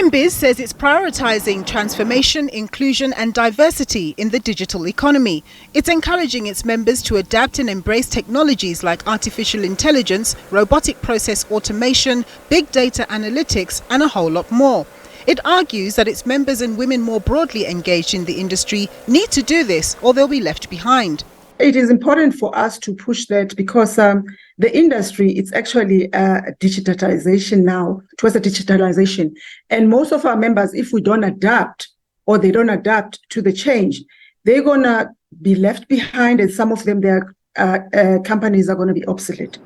WIMBIZ says it's prioritising transformation, inclusion and diversity in the digital economy. It's encouraging its members to adapt and embrace technologies like artificial intelligence, robotic process automation, big data analytics and a whole lot more. It argues that its members and women more broadly engaged in the industry need to do this or they'll be left behind. It is important for us to push that because the industry, it's actually digitalization now, towards a digitalization. And most of our members, if we don't adapt or they don't adapt to the change, they're going to be left behind and some of them, their companies are going to be obsolete.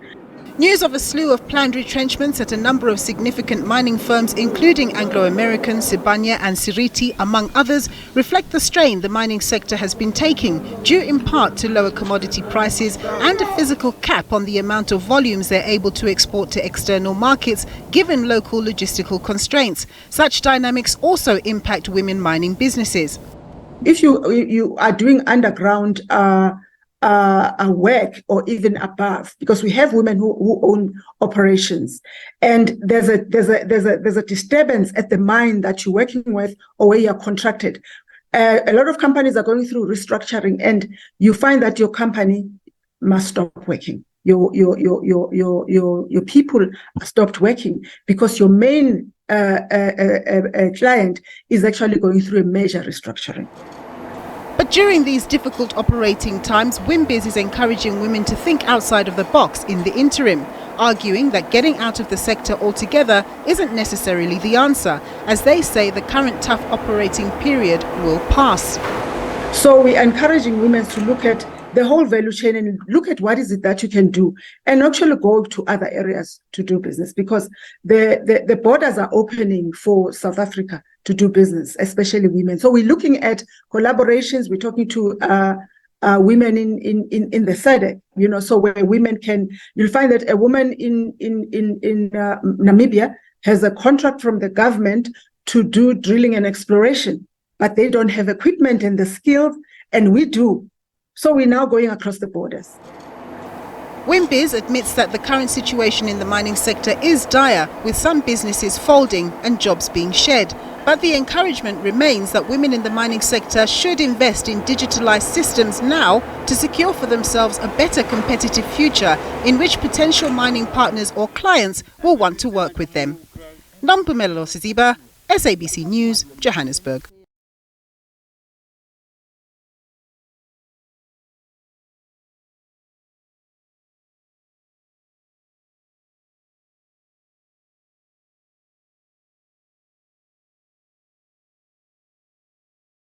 News of a slew of planned retrenchments at a number of significant mining firms, including Anglo-American, Sibanye and Siriti, among others, reflect the strain the mining sector has been taking, due in part to lower commodity prices and a physical cap on the amount of volumes they're able to export to external markets, given local logistical constraints. Such dynamics also impact women mining businesses. If you are doing underground work or even above, because we have women who own operations, and there's a disturbance at the mine that you're working with or where you're contracted. A lot of companies are going through restructuring, and you find that your company must stop working. Your people are stopped working because your main client is actually going through a major restructuring. But during these difficult operating times, WIMBIZ is encouraging women to think outside of the box in the interim, arguing that getting out of the sector altogether isn't necessarily the answer, as they say the current tough operating period will pass. So we're encouraging women to look at the whole value chain and look at what is it that you can do and actually go to other areas to do business, because the borders are opening for South Africa to do business, especially women. So we're looking at collaborations. We're talking to women in the SABC, so where women can, you'll find that a woman in Namibia has a contract from the government to do drilling and exploration, but they don't have equipment and the skills, and we do. So we're now going across the borders. WIMBIZ admits that the current situation in the mining sector is dire, with some businesses folding and jobs being shed. But the encouragement remains that women in the mining sector should invest in digitalized systems now to secure for themselves a better competitive future in which potential mining partners or clients will want to work with them. Nompumelelo Siziba, SABC News, Johannesburg.